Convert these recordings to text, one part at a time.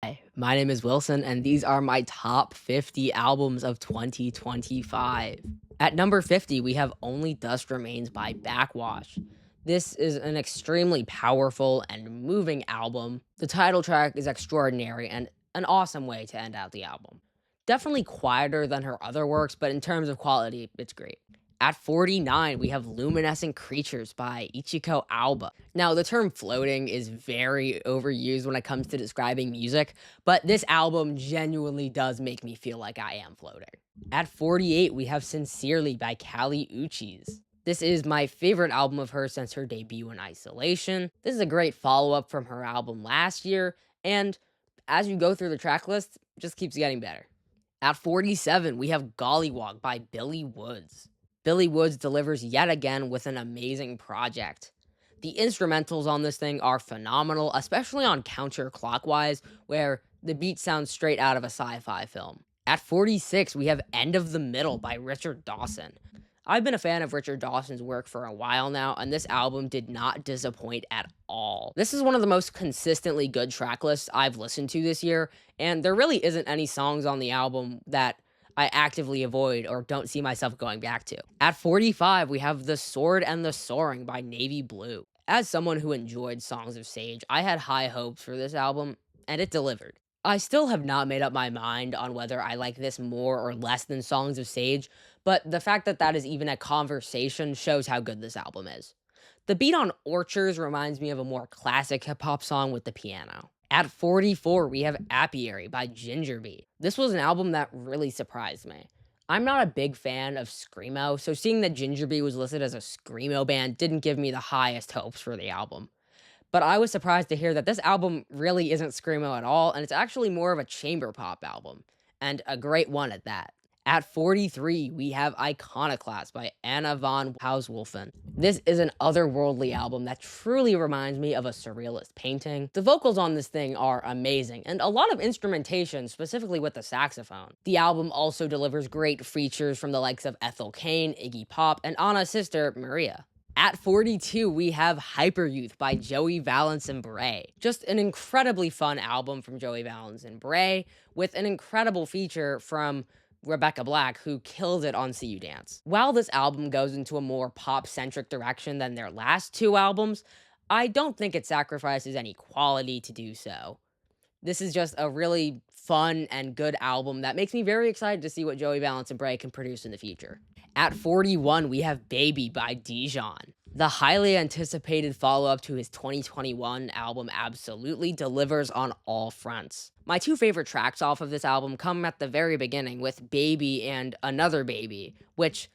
Hi, my name is Wilson, and these are my top 50 albums of 2025. At number 50, we have Only Dust Remains by Backwash. This is an extremely powerful and moving album. The title track is extraordinary and an awesome way to end out the album. Definitely quieter than her other works, but in terms of quality, it's great. At 49, we have Luminescent Creatures by Ichiko Aoba. Now, the term floating is very overused when it comes to describing music, but this album genuinely does make me feel like I am floating. At 48, we have Sincerely by Kali Uchis. This is my favorite album of hers since her debut in Isolation. This is a great follow up from her album last year, and as you go through the track list, it just keeps getting better. At 47, we have Gollywog by Billy Woods. Billy Woods delivers yet again with an amazing project. The instrumentals on this thing are phenomenal, especially on Counterclockwise, where the beat sounds straight out of a sci fi film. At 46, we have End of the Middle by Richard Dawson. I've been a fan of Richard Dawson's work for a while now, and this album did not disappoint at all. This is one of the most consistently good track lists I've listened to this year, and there really isn't any songs on the album that I actively avoid or don't see myself going back to. At 45, we have The Sword and the Soaring by Navy Blue. As someone who enjoyed Songs of Sage, I had high hopes for this album, and it delivered. I still have not made up my mind on whether I like this more or less than Songs of Sage, but the fact that that is even a conversation shows how good this album is. The beat on Orchards reminds me of a more classic hip hop song with the piano. At 44, we have Apiary by Gingerby. This was an album that really surprised me. I'm not a big fan of Screamo, so seeing that Gingerby was listed as a Screamo band didn't give me the highest hopes for the album. But I was surprised to hear that this album really isn't Screamo at all, and it's actually more of a chamber pop album, and a great one at that. At 43, we have Iconoclast by Anna von Hauswolfen. This is an otherworldly album that truly reminds me of a surrealist painting. The vocals on this thing are amazing, and a lot of instrumentation, specifically with the saxophone. The album also delivers great features from the likes of Ethel Cain, Iggy Pop, and Anna's sister, Maria. At 42, we have Hyperyouth by Joey Valence and Bray. Just an incredibly fun album from Joey Valence and Bray, with an incredible feature from Rebecca Black, who killed it on See You Dance. While this album goes into a more pop-centric direction than their last two albums, I don't think it sacrifices any quality to do so. This is just a really fun and good album that makes me very excited to see what Joey Valence and Bray can produce in the future. At 41, we have Baby by Dijon. The highly anticipated follow-up to his 2021 album absolutely delivers on all fronts. My two favorite tracks off of this album come at the very beginning with Baby and Another Baby, which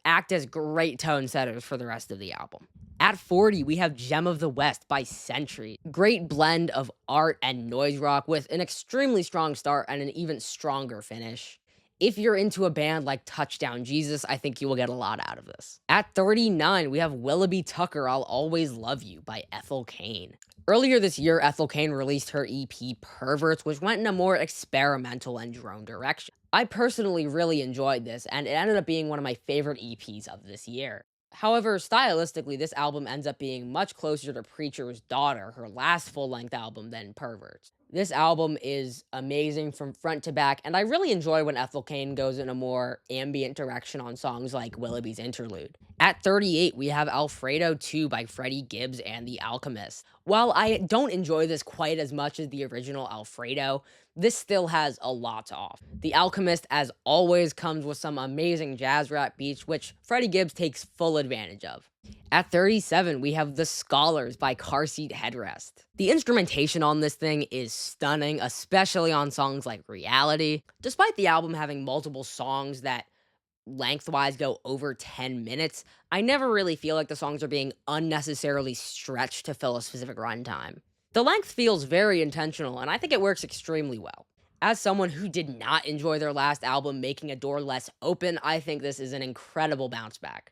act as great tone setters for the rest of the album. At 40, we have Gem of the West by Century. Great blend of art and noise rock with an extremely strong start and an even stronger finish. If you're into a band like Touchdown Jesus, I think you will get a lot out of this. At 39, we have Willoughby Tucker, I'll Always Love You by Ethel Cain. Earlier this year, Ethel Cain released her EP Perverts, which went in a more experimental and drone direction. I personally really enjoyed this, and it ended up being one of my favorite EPs of this year. However, stylistically, this album ends up being much closer to Preacher's Daughter, her last full-length album, than Perverts. This album is amazing from front to back, and I really enjoy when Ethel Cain goes in a more ambient direction on songs like Willoughby's Interlude. At 38, we have Alfredo 2 by Freddie Gibbs and The Alchemist. While I don't enjoy this quite as much as the original Alfredo, this still has a lot to offer. The Alchemist, as always, comes with some amazing jazz rap beats, which Freddie Gibbs takes full advantage of. At 37, we have The Scholars by Car Seat Headrest. The instrumentation on this thing is stunning, especially on songs like Reality. Despite the album having multiple songs that lengthwise go over 10 minutes, I never really feel like the songs are being unnecessarily stretched to fill a specific runtime. The length feels very intentional, and I think it works extremely well. As someone who did not enjoy their last album, Making a Door Less Open, I think this is an incredible bounce back.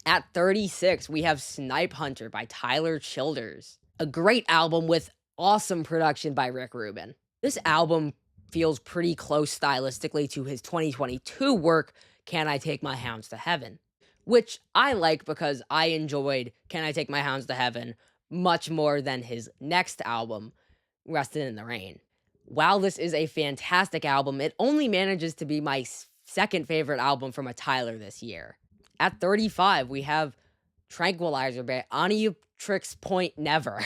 At 36, we have Snipe Hunter by Tyler Childers, a great album with awesome production by Rick Rubin. This album feels pretty close stylistically to his 2022 work, Can I Take My Hounds to Heaven, which I like because I enjoyed Can I Take My Hounds to Heaven much more than his next album, Rested in the Rain. While this is a fantastic album, it only manages to be my second favorite album from a Tyler this year. At 35, we have Tranquilizer by Onitrix Point Never.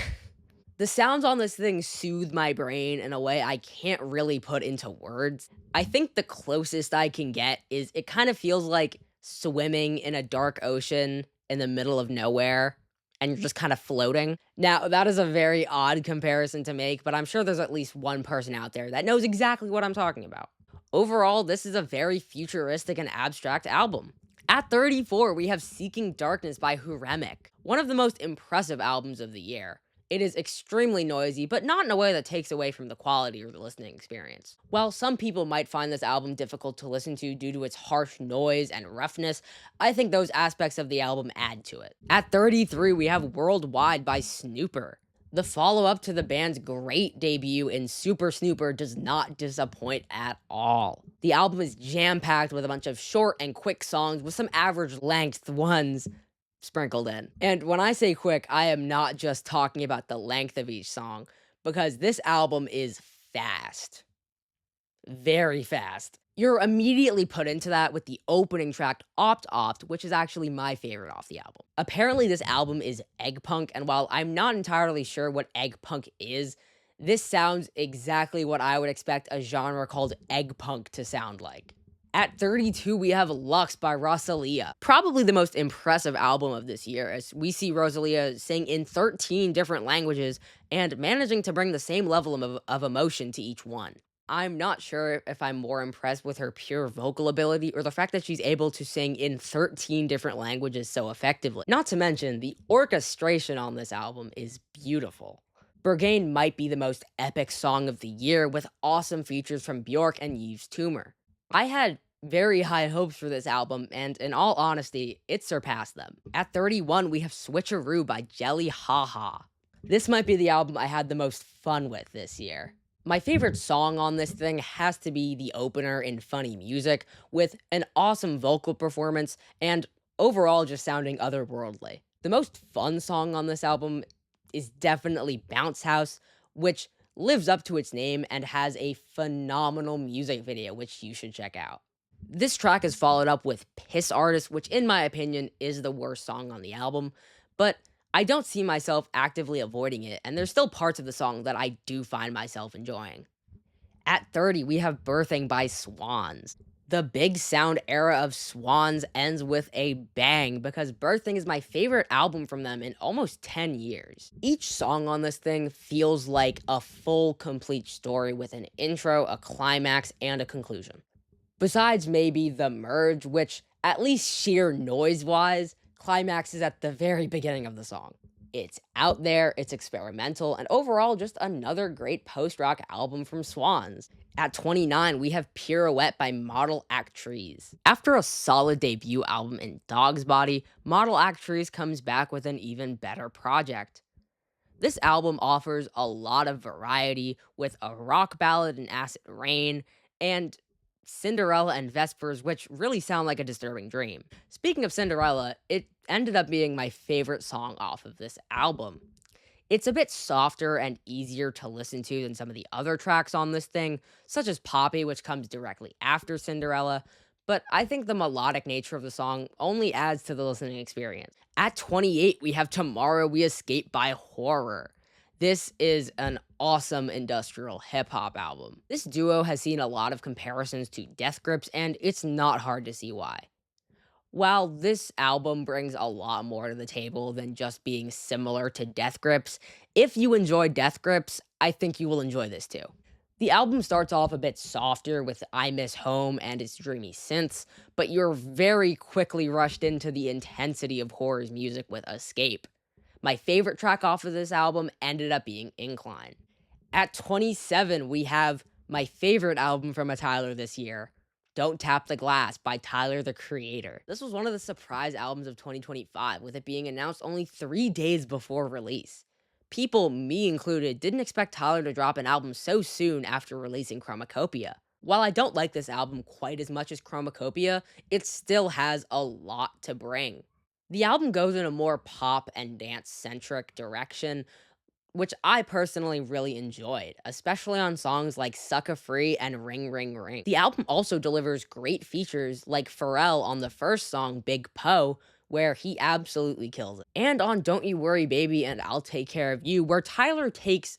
The sounds on this thing soothe my brain in a way I can't really put into words. I think the closest I can get is it kind of feels like swimming in a dark ocean in the middle of nowhere and you're just kind of floating. Now, that is a very odd comparison to make, but I'm sure there's at least one person out there that knows exactly what I'm talking about. Overall, this is a very futuristic and abstract album. At 34, we have Seeking Darkness by Huremic, one of the most impressive albums of the year. It is extremely noisy, but not in a way that takes away from the quality or the listening experience. While some people might find this album difficult to listen to due to its harsh noise and roughness, I think those aspects of the album add to it. At 33, we have Worldwide by Snooper. The follow up to the band's great debut in Super Snooper does not disappoint at all. The album is jam packed with a bunch of short and quick songs with some average length ones sprinkled in. And when I say quick, I am not just talking about the length of each song, because this album is fast. Very fast. You're immediately put into that with the opening track, Opt Opt, which is actually my favorite off the album. Apparently, this album is egg punk, and while I'm not entirely sure what egg punk is, this sounds exactly what I would expect a genre called egg punk to sound like. At 32, we have Lux by Rosalia, probably the most impressive album of this year, as we see Rosalia sing in 13 different languages and managing to bring the same level of emotion to each one. I'm not sure if I'm more impressed with her pure vocal ability or the fact that she's able to sing in 13 different languages so effectively. Not to mention, the orchestration on this album is beautiful. Berghain might be the most epic song of the year, with awesome features from Bjork and Yves Tumor. I had very high hopes for this album, and in all honesty, it surpassed them. At 31, we have Switcheroo by Jelly Haha. This might be the album I had the most fun with this year. My favorite song on this thing has to be the opener in Funny Music, with an awesome vocal performance and overall just sounding otherworldly. The most fun song on this album is definitely Bounce House, which lives up to its name and has a phenomenal music video, which you should check out. This track is followed up with Piss Artist, which in my opinion is the worst song on the album, but I don't see myself actively avoiding it, and there's still parts of the song that I do find myself enjoying. At 30, we have Birthing by Swans. The big sound era of Swans ends with a bang because Birthing is my favorite album from them in almost 10 years. Each song on this thing feels like a full, complete story with an intro, a climax, and a conclusion. Besides maybe The Merge, which, at least sheer noise-wise, climaxes at the very beginning of the song. It's out there, it's experimental, and overall just another great post-rock album from Swans. At 29, we have Pirouette by Model Actrice. After a solid debut album in Dog's Body, Model Actrice comes back with an even better project. This album offers a lot of variety with a rock ballad in Acid Rain, and Cinderella and Vespers, which really sound like a disturbing dream. Speaking of Cinderella, it ended up being my favorite song off of this album. It's a bit softer and easier to listen to than some of the other tracks on this thing, such as Poppy, which comes directly after Cinderella, but I think the melodic nature of the song only adds to the listening experience. At 28, we have Tomorrow We Escape by Horror. This is an awesome industrial hip hop album. This duo has seen a lot of comparisons to Death Grips, and it's not hard to see why. While this album brings a lot more to the table than just being similar to Death Grips, if you enjoy Death Grips, I think you will enjoy this too. The album starts off a bit softer with I Miss Home and its dreamy synths, but you're very quickly rushed into the intensity of Horror's music with Escape. My favorite track off of this album ended up being Incline. At 27, we have my favorite album from a Tyler this year, Don't Tap the Glass by Tyler, the Creator. This was one of the surprise albums of 2025, with it being announced only 3 days before release. People, me included, didn't expect Tyler to drop an album so soon after releasing Chromacopia. While I don't like this album quite as much as Chromacopia, it still has a lot to bring. The album goes in a more pop and dance centric direction, which I personally really enjoyed, especially on songs like Sucka Free and Ring Ring Ring. The album also delivers great features like Pharrell on the first song, Big Poe, where he absolutely kills it. And on Don't You Worry Baby and I'll Take Care of You, where Tyler takes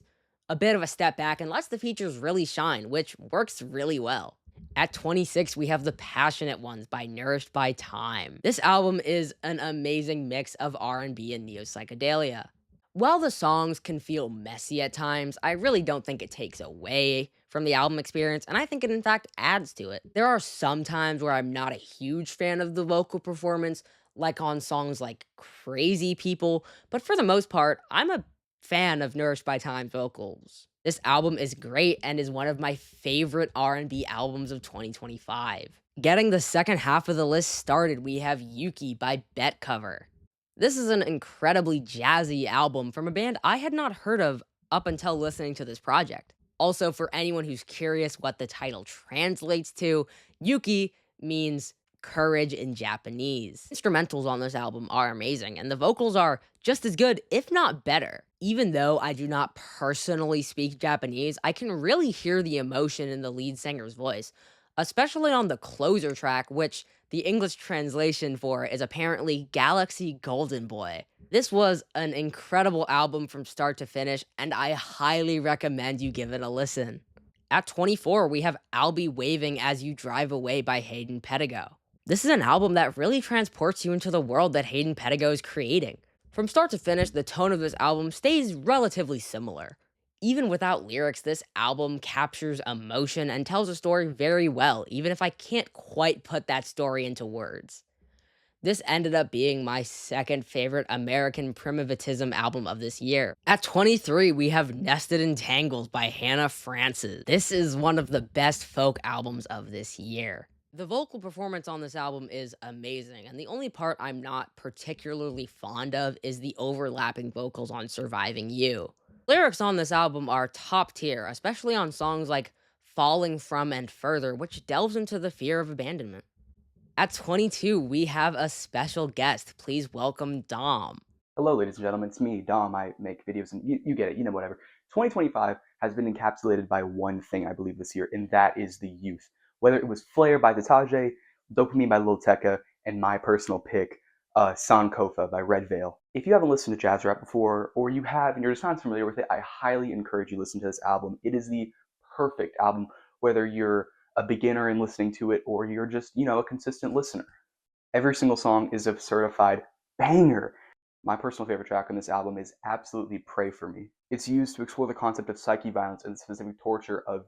a bit of a step back and lets the features really shine, which works really well. At 26, we have The Passionate Ones by Nourished by Time. This album is an amazing mix of R&B and neo-psychedelia. While the songs can feel messy at times, I really don't think it takes away from the album experience, and I think it in fact adds to it. There are some times where I'm not a huge fan of the vocal performance, like on songs like Crazy People, but for the most part, I'm a fan of Nourished by Time vocals. This album is great and is one of my favorite R&B albums of 2025. Getting the second half of the list started, we have Yuki by Bet Cover. This is an incredibly jazzy album from a band I had not heard of up until listening to this project. Also, for anyone who's curious what the title translates to, Yuki means courage in Japanese. Instrumentals on this album are amazing, and the vocals are just as good, if not better. Even though I do not personally speak Japanese, I can really hear the emotion in the lead singer's voice, especially on the closer track, which the English translation for is apparently Galaxy Golden Boy. This was an incredible album from start to finish, and I highly recommend you give it a listen. At 24, we have I'll Be Waving As You Drive Away by Hayden Pettigo. This is an album that really transports you into the world that Hayden Pettigo is creating. From start to finish, the tone of this album stays relatively similar. Even without lyrics, this album captures emotion and tells a story very well, even if I can't quite put that story into words. This ended up being my second favorite American Primitivism album of this year. At 23, we have Nested in Tangles by Hannah Francis. This is one of the best folk albums of this year. The vocal performance on this album is amazing, and the only part I'm not particularly fond of is the overlapping vocals on Surviving You. Lyrics on this album are top tier, especially on songs like Falling From and Further, which delves into the fear of abandonment. At 22, we have a special guest. Please welcome Dom. Hello, ladies and gentlemen. It's me, Dom. I make videos, and you get it. You know, whatever. 2025 has been encapsulated by one thing, I believe, this year, and that is the youth. Whether it was Flare by Tataje, Dopamine by Lil Tecca, and my personal pick, Sankofa by Red Veil. If you haven't listened to jazz rap before, or you have and you're just not familiar with it, I highly encourage you to listen to this album. It is the perfect album, whether you're a beginner in listening to it or you're just, a consistent listener. Every single song is a certified banger. My personal favorite track on this album is absolutely Pray For Me. It's used to explore the concept of psyche violence and the specific torture of,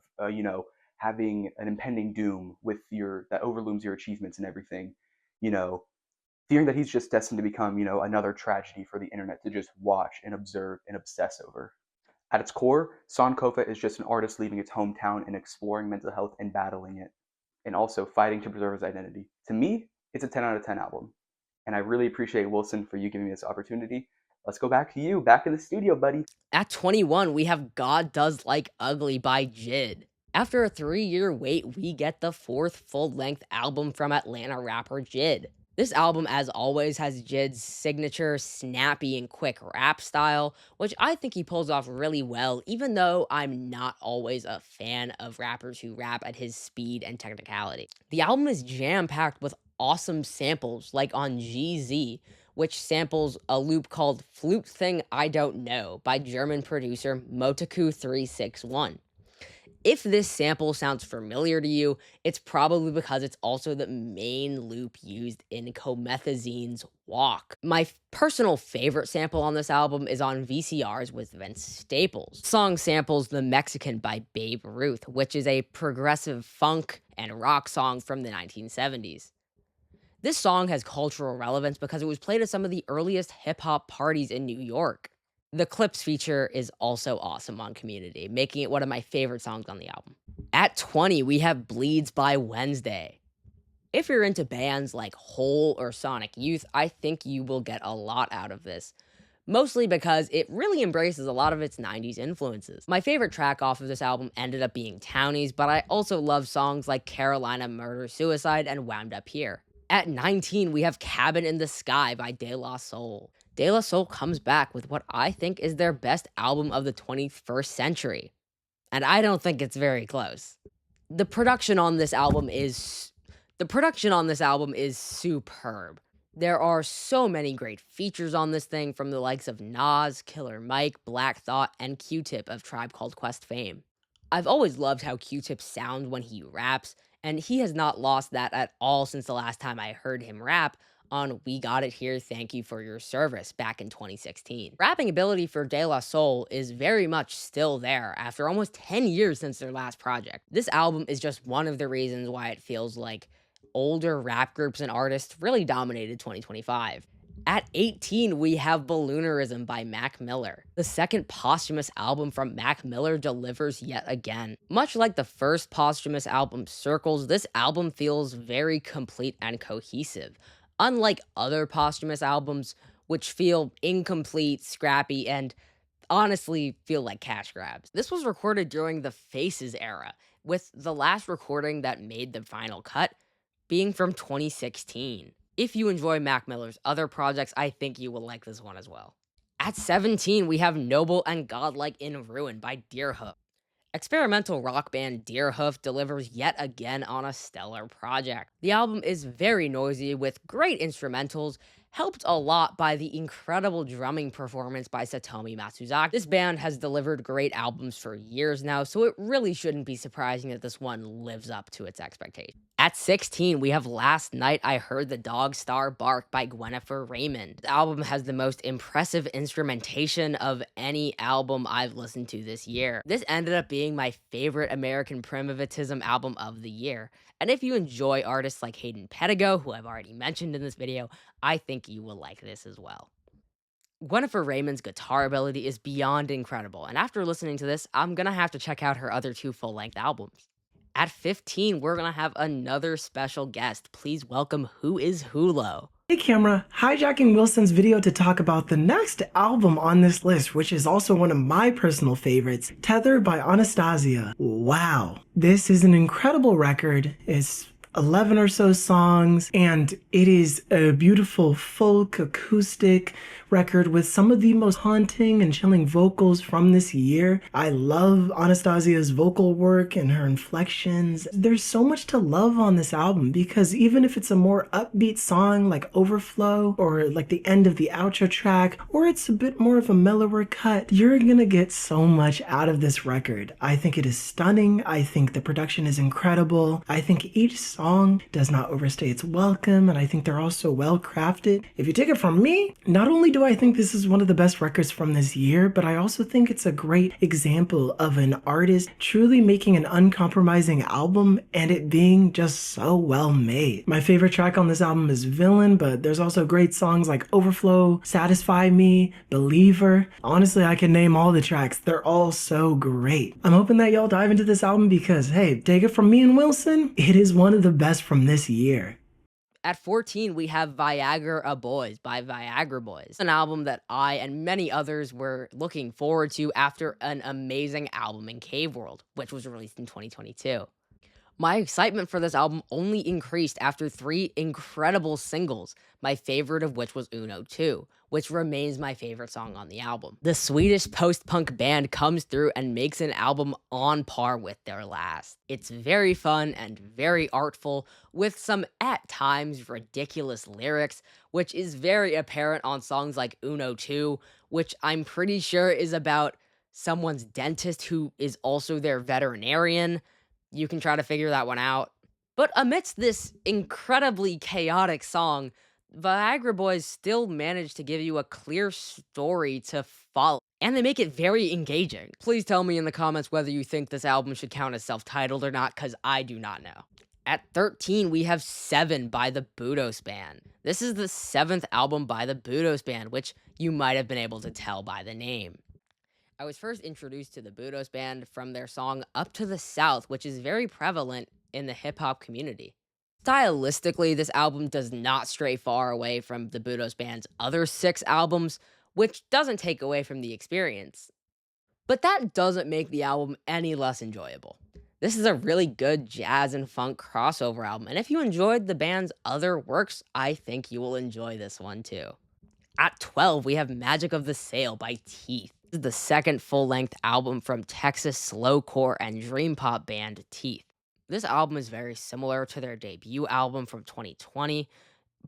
having an impending doom with that overlooms your achievements and everything. Fearing that he's just destined to become, another tragedy for the internet to just watch and observe and obsess over. At its core, Sankofa is just an artist leaving its hometown and exploring mental health and battling it, and also fighting to preserve his identity. To me, it's a 10 out of 10 album. And I really appreciate Wilson for you giving me this opportunity. Let's go back to you, back in the studio, buddy. At 21, we have God Does Like Ugly by JID. After a 3-year wait, we get the fourth full-length album from Atlanta rapper JID. This album, as always, has JID's signature snappy and quick rap style, which I think he pulls off really well, even though I'm not always a fan of rappers who rap at his speed and technicality. The album is jam-packed with awesome samples, like on GZ, which samples a loop called Flute Thing I Don't Know by German producer Motaku361. If this sample sounds familiar to you, it's probably because it's also the main loop used in Comethazine's Walk. My personal favorite sample on this album is on VCRs with Vince Staples. The song samples The Mexican by Babe Ruth, which is a progressive funk and rock song from the 1970s. This song has cultural relevance because it was played at some of the earliest hip-hop parties in New York. The Clips feature is also awesome on Community, making it one of my favorite songs on the album. At 20, we have Bleeds by Wednesday. If you're into bands like Hole or Sonic Youth, I think you will get a lot out of this. Mostly because it really embraces a lot of its 90s influences. My favorite track off of this album ended up being Townies, but I also love songs like Carolina Murder Suicide and Wound Up Here. At 19, we have Cabin in the Sky by De La Soul. De La Soul comes back with what I think is their best album of the 21st century, and I don't think it's very close. The production on this album is the production on this album is superb. There are so many great features on this thing from the likes of Nas, Killer Mike, Black Thought, and Q-Tip of Tribe Called Quest fame. I've always loved how Q-Tip sounds when he raps, and he has not lost that at all since the last time I heard him rap on We Got It Here, Thank You for Your Service back in 2016. Rapping ability for De La Soul is very much still there after almost 10 years since their last project. This album is just one of the reasons why it feels like older rap groups and artists really dominated 2025. At 18, we have Balloonerism by Mac Miller. The second posthumous album from Mac Miller delivers yet again. Much like the first posthumous album, Circles, this album feels very complete and cohesive. Unlike other posthumous albums, which feel incomplete, scrappy, and honestly feel like cash grabs. This was recorded during the Faces era, with the last recording that made the final cut being from 2016. If you enjoy Mac Miller's other projects, I think you will like this one as well. At 17, we have Noble and Godlike in Ruin by Deerhoof. Experimental rock band Deerhoof delivers yet again on a stellar project. The album is very noisy with great instrumentals, helped a lot by the incredible drumming performance by Satomi Matsuzaki. This band has delivered great albums for years now, so it really shouldn't be surprising that this one lives up to its expectations. At 16, we have Last Night I Heard the Dog Star Bark by Gwennifer Raymond. The album has the most impressive instrumentation of any album I've listened to this year. This ended up being my favorite American Primitivism album of the year. And if you enjoy artists like Hayden Pedigo, who I've already mentioned in this video, I think you will like this as well. Gwennifer Raymond's guitar ability is beyond incredible, and after listening to this, I'm gonna have to check out her other two full-length albums. At 15, we're gonna have another special guest. Please welcome Who Is Hulo. Hey camera, hijacking Wilson's video to talk about the next album on this list, which is also one of my personal favorites, Tether by Anastasia. Wow, this is an incredible record. It's 11 or so songs, and it is a beautiful folk acoustic record with some of the most haunting and chilling vocals from this year. I love Anastasia's vocal work and her inflections. There's so much to love on this album because even if it's a more upbeat song like Overflow or like the end of the outro track, or it's a bit more of a mellower cut, you're gonna get so much out of this record. I think it is stunning. I think the production is incredible. I think each song does not overstay its welcome, and I think they're also well crafted. If you take it from me, not only do I think this is one of the best records from this year, but I also think it's a great example of an artist truly making an uncompromising album and it being just so well made. My favorite track on this album is Villain, but there's also great songs like Overflow, Satisfy Me, Believer. Honestly, I can name all the tracks. They're all so great. I'm hoping that y'all dive into this album because, hey, take it from me and Wilson, it is one of the best from this year. At 14, we have Viagra Boys by Viagra Boys, an album that I and many others were looking forward to after an amazing album in Cave World, which was released in 2022. My excitement for this album only increased after 3 incredible singles, my favorite of which was Uno 2, which remains my favorite song on the album. The Swedish post-punk band comes through and makes an album on par with their last. It's very fun and very artful, with some at times ridiculous lyrics, which is very apparent on songs like Uno 2, which I'm pretty sure is about someone's dentist who is also their veterinarian. You can try to figure that one out. But amidst this incredibly chaotic song, Viagra Boys still manage to give you a clear story to follow, and they make it very engaging. Please tell me in the comments whether you think this album should count as self-titled or not, because I do not know. At 13, we have 7 by the Budos Band. This is the 7th album by the Budos Band, which you might have been able to tell by the name. I was first introduced to the Budos Band from their song Up to the South, which is very prevalent in the hip-hop community. Stylistically, this album does not stray far away from the Budos Band's other 6 albums, which doesn't take away from the experience. But that doesn't make the album any less enjoyable. This is a really good jazz and funk crossover album, and if you enjoyed the band's other works, I think you will enjoy this one too. At 12, we have Magic of the Sail by Teeth. This is the second full length album from Texas slowcore and dream pop band Teeth. This album is very similar to their debut album from 2020,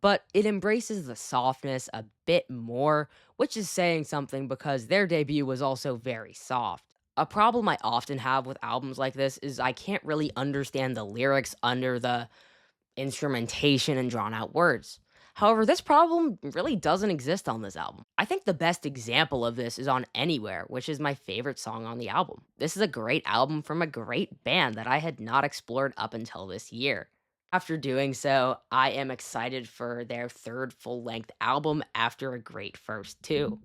but it embraces the softness a bit more, which is saying something because their debut was also very soft. A problem I often have with albums like this is I can't really understand the lyrics under the instrumentation and drawn out words. However, this problem really doesn't exist on this album. I think the best example of this is on Anywhere, which is my favorite song on the album. This is a great album from a great band that I had not explored up until this year. After doing so, I am excited for their third full length album after a great first two.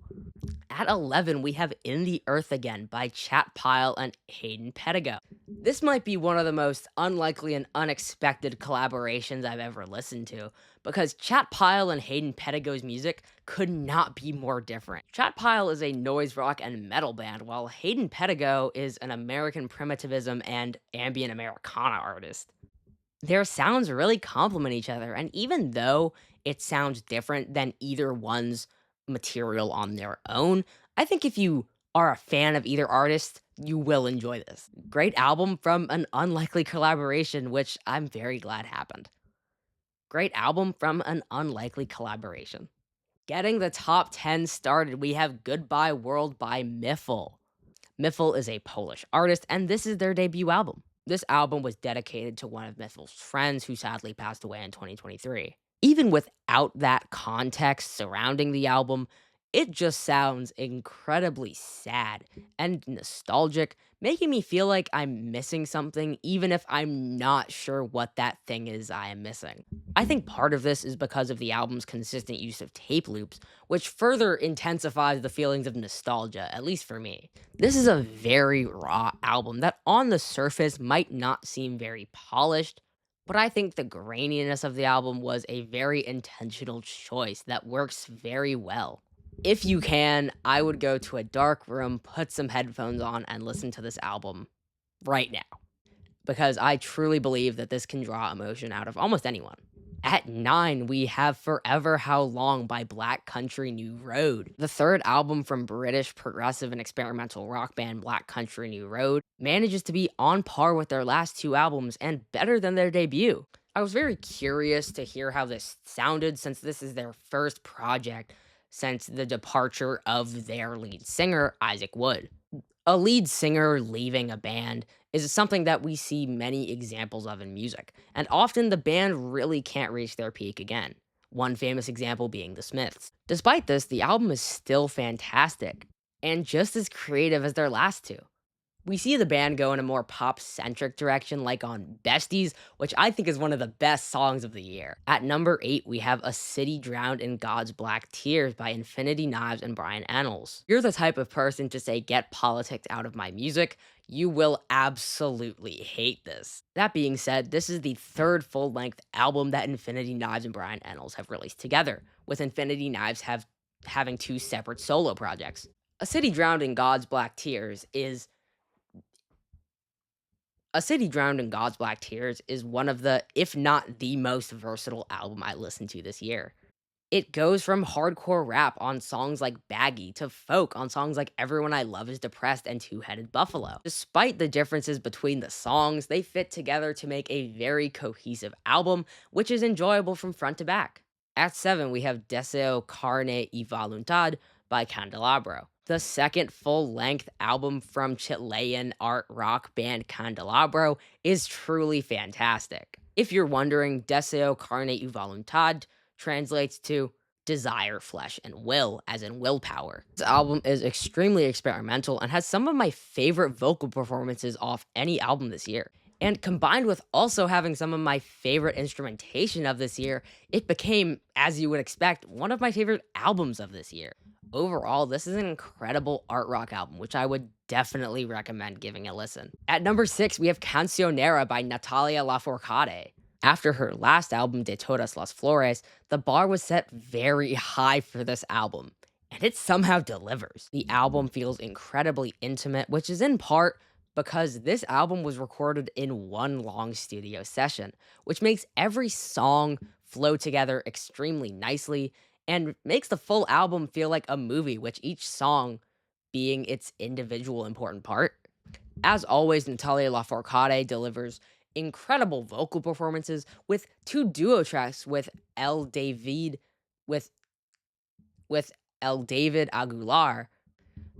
At 11, we have In the Earth Again by Chat Pile and Hayden Pedigo. This might be one of the most unlikely and unexpected collaborations I've ever listened to, because Chat Pile and Hayden Pedigo's music could not be more different. Chat Pile is a noise rock and metal band, while Hayden Pedigo is an American primitivism and ambient Americana artist. Their sounds really complement each other, and even though it sounds different than either one's material on their own, I think if you are a fan of either artist, you will enjoy this. Great album from an unlikely collaboration, which I'm very glad happened. Great album from an unlikely collaboration. Getting the top 10 started, we have Goodbye World by Miffle. Miffle is a Polish artist, and this is their debut album. This album was dedicated to one of Miffle's friends who sadly passed away in 2023. Even without that context surrounding the album, it just sounds incredibly sad and nostalgic, making me feel like I'm missing something, even if I'm not sure what that thing is I am missing. I think part of this is because of the album's consistent use of tape loops, which further intensifies the feelings of nostalgia, at least for me. This is a very raw album that on the surface might not seem very polished, but I think the graininess of the album was a very intentional choice that works very well. If you can, I would go to a dark room, put some headphones on, and listen to this album right now, because I truly believe that this can draw emotion out of almost anyone. At 9, we have Forever How Long by Black Country New Road. The third album from British progressive and experimental rock band Black Country New Road manages to be on par with their last two albums and better than their debut. I was very curious to hear how this sounded since this is their first project since the departure of their lead singer, Isaac Wood. A lead singer leaving a band is something that we see many examples of in music, and often the band really can't reach their peak again. One famous example being The Smiths. Despite this, the album is still fantastic, and just as creative as their last two. We see the band go in a more pop centric direction, like on Besties, which I think is one of the best songs of the year. At number 8, we have A City Drowned in God's Black Tears by Infinity Knives and Brian Ennals. If you're the type of person to say, get politics out of my music, you will absolutely hate this. That being said, this is the third full length album that Infinity Knives and Brian Ennals have released together, with Infinity Knives having two separate solo projects. A City Drowned in God's Black Tears is A City Drowned in God's Black Tears is one of the, if not the most versatile album I listened to this year. It goes from hardcore rap on songs like Baggy to folk on songs like Everyone I Love Is Depressed and Two-Headed Buffalo. Despite the differences between the songs, they fit together to make a very cohesive album, which is enjoyable from front to back. At 7, we have Deseo Carne y Voluntad by Candelabro, the second full-length album from Chilean art rock band Candelabro is truly fantastic. If you're wondering, Deseo Carne y Voluntad translates to desire, flesh, and will, as in willpower. This album is extremely experimental and has some of my favorite vocal performances off any album this year. And combined with also having some of my favorite instrumentation of this year, it became, as you would expect, one of my favorite albums of this year. Overall, this is an incredible art rock album, which I would definitely recommend giving a listen. At number 6, we have Cancionera by Natalia Lafourcade. After her last album, De Todas las Flores, the bar was set very high for this album, and it somehow delivers. The album feels incredibly intimate, which is in part because this album was recorded in one long studio session, which makes every song flow together extremely nicely and makes the full album feel like a movie, with each song being its individual important part. As always, Natalia Lafourcade delivers incredible vocal performances with two duo tracks with with El David Aguilar.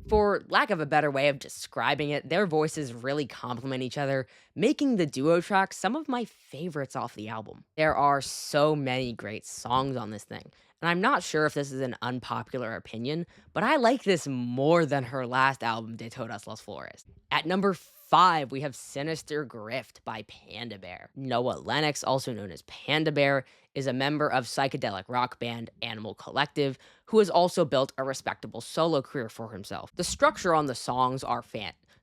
For lack of a better way of describing it, their voices really complement each other, making the duo tracks some of my favorites off the album. There are so many great songs on this thing, and I'm not sure if this is an unpopular opinion, but I like this more than her last album, De Todas las Flores. At number 5, we have Sinister Grift by Panda Bear. Noah Lennox, also known as Panda Bear, is a member of psychedelic rock band Animal Collective, who has also built a respectable solo career for himself. The structure of the songs are fantastic,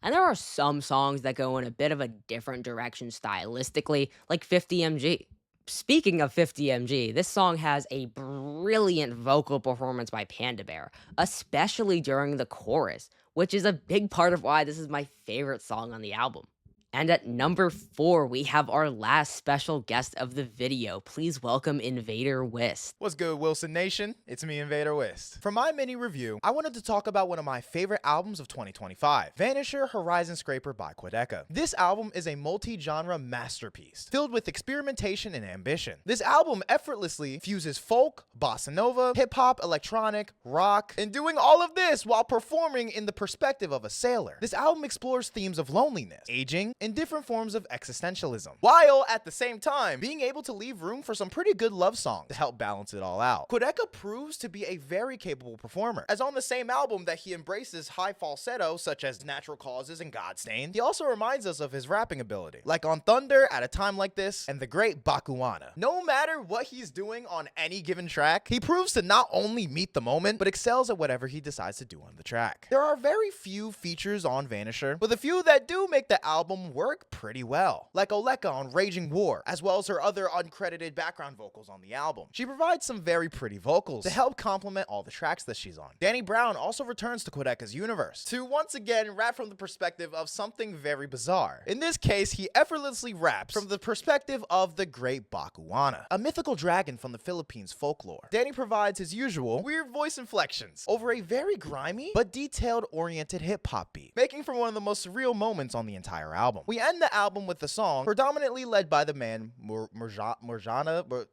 and there are some songs that go in a bit of a different direction stylistically, like 50mg. Speaking of 50mg, this song has a brilliant vocal performance by Panda Bear, especially during the chorus, which is a big part of why this is my favorite song on the album. And at number 4, we have our last special guest of the video. Please welcome Invader Wist. What's good, Wilson Nation? It's me, Invader Wist. For my mini review, I wanted to talk about one of my favorite albums of 2025, Vanisher Horizon Scraper by Quedeca. This album is a multi-genre masterpiece, filled with experimentation and ambition. This album effortlessly fuses folk, bossa nova, hip-hop, electronic, rock, and doing all of this while performing in the perspective of a sailor. This album explores themes of loneliness, aging, and different forms of existentialism, while at the same time being able to leave room for some pretty good love songs to help balance it all out. Quedeca proves to be a very capable performer, as on the same album that he embraces high falsetto such as Natural Causes and Godstained, he also reminds us of his rapping ability, like on Thunder, At a Time Like This, and the great Bakuana. No matter what he's doing on any given track, he proves to not only meet the moment, but excels at whatever he decides to do on the track. There are very few features on Vanisher, but the few that do make the album work pretty well, like Oleka on Raging War, as well as her other uncredited background vocals on the album. She provides some very pretty vocals to help complement all the tracks that she's on. Danny Brown also returns to Quedeca's universe to once again rap from the perspective of something very bizarre. In this case, he effortlessly raps from the perspective of the great Bakuana, a mythical dragon from the Philippines folklore. Danny provides his usual weird voice inflections over a very grimy but detailed-oriented hip-hop beat, making for one of the most surreal moments on the entire album. We end the album with the song predominantly led by the man Murjana, but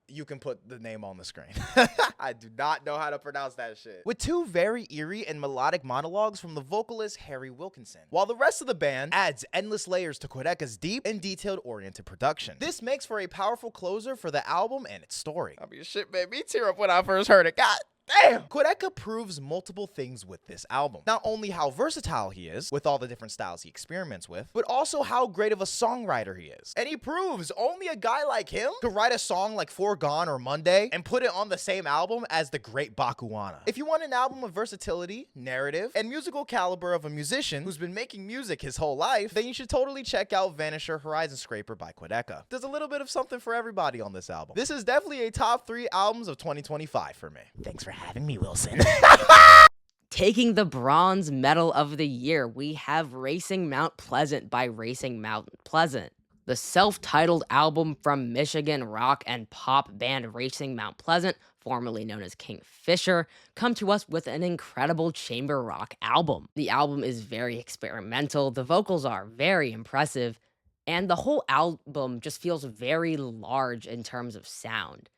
you can put the name on the screen. I do not know how to pronounce that shit. With two very eerie and melodic monologues from the vocalist Harry Wilkinson, while the rest of the band adds endless layers to Quedeca's deep and detailed-oriented production. This makes for a powerful closer for the album and its story. I mean, shit made me tear up when I first heard it. God damn! Quedeca proves multiple things with this album. Not only how versatile he is, with all the different styles he experiments with, but also how great of a songwriter he is. And he proves only a guy like him could write a song like Foregone or Monday and put it on the same album as the great Bakuana. If you want an album of versatility, narrative, and musical caliber of a musician who's been making music his whole life, then you should totally check out Vanisher Horizon Scraper by Quedeca. There's a little bit of something for everybody on this album. This is definitely a top 3 albums of 2025 for me. Thanks for having me, Wilson. Taking the bronze medal of the year, we have Racing Mount Pleasant by Racing Mount Pleasant. The self-titled album from Michigan rock and pop band Racing Mount Pleasant, formerly known as Kingfisher, come to us with an incredible chamber rock album. The album is very experimental, the vocals are very impressive, and the whole album just feels very large in terms of sound.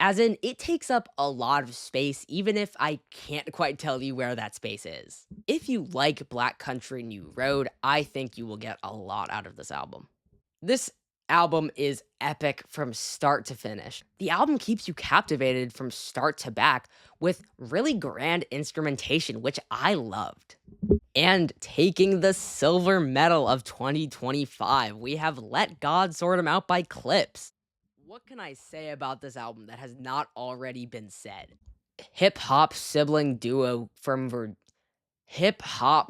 As in, it takes up a lot of space, even if I can't quite tell you where that space is. If you like Black Country New Road, I think you will get a lot out of this album. This album is epic from start to finish. The album keeps you captivated from start to back with really grand instrumentation, which I loved. And taking the silver medal of 2025, we have Let God Sort 'Em Out by Clips. What can I say about this album that has not already been said? Hip-hop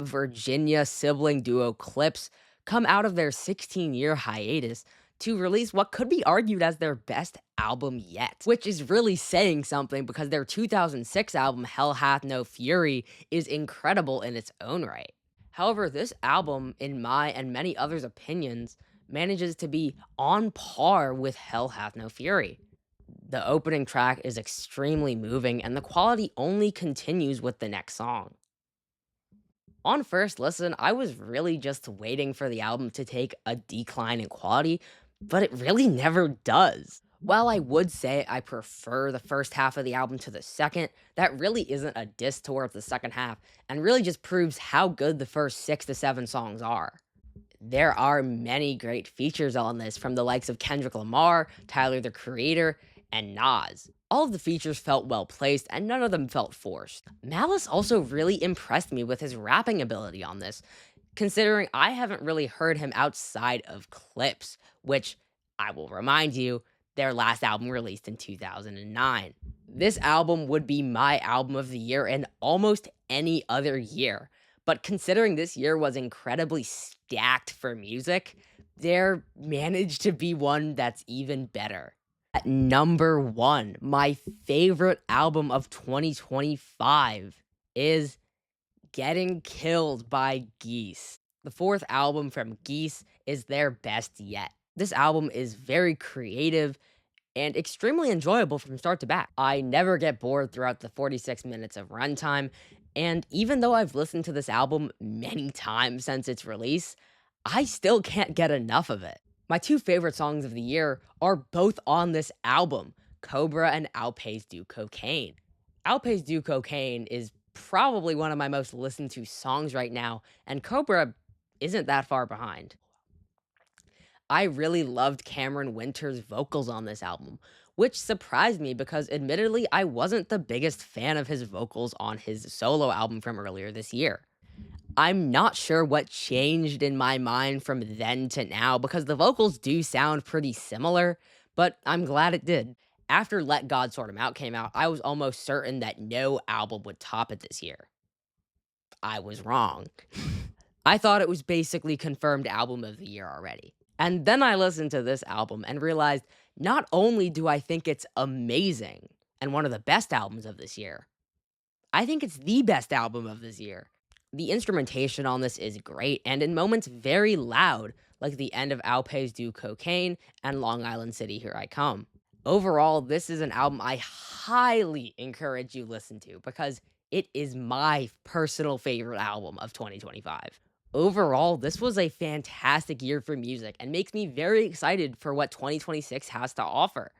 Virginia sibling duo Clips come out of their 16-year hiatus to release what could be argued as their best album yet, which is really saying something because their 2006 album Hell Hath No Fury is incredible in its own right. However, this album, in my and many others' opinions, manages to be on par with Hell Hath No Fury. The opening track is extremely moving, and the quality only continues with the next song. On first listen, I was really just waiting for the album to take a decline in quality, but it really never does. While I would say I prefer the first half of the album to the second, that really isn't a diss towards the second half, and really just proves how good the first 6 to 7 songs are. There are many great features on this from the likes of Kendrick Lamar, Tyler the Creator, and Nas. All of the features felt well placed and none of them felt forced. Malice also really impressed me with his rapping ability on this, considering I haven't really heard him outside of Clips, which I will remind you, their last album released in 2009. This album would be my album of the year in almost any other year. But considering this year was incredibly stacked for music, there managed to be one that's even better. At number 1, my favorite album of 2025 is Getting Killed by Geese. The 4th album from Geese is their best yet. This album is very creative and extremely enjoyable from start to back. I never get bored throughout the 46 minutes of runtime, and even though I've listened to this album many times since its release, I still can't get enough of it. My 2 favorite songs of the year are both on this album, Cobra and Alpes Do Cocaine. Alpes Do Cocaine is probably one of my most listened to songs right now, and Cobra isn't that far behind. I really loved Cameron Winter's vocals on this album, which surprised me because admittedly I wasn't the biggest fan of his vocals on his solo album from earlier this year. I'm not sure what changed in my mind from then to now because the vocals do sound pretty similar, but I'm glad it did. After Let God Sort 'Em Out came out, I was almost certain that no album would top it this year. I was wrong. I thought it was basically confirmed album of the year already. And then I listened to this album and realized not only do I think it's amazing and one of the best albums of this year, I think it's the best album of this year. The instrumentation on this is great and in moments very loud, like the end of Alpes Do Cocaine and Long Island City Here I Come. Overall, this is an album I highly encourage you listen to because it is my personal favorite album of 2025. Overall, this was a fantastic year for music and makes me very excited for what 2026 has to offer.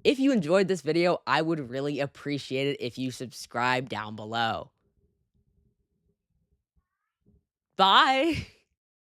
If you enjoyed this video, I would really appreciate it if you subscribe down below. Bye!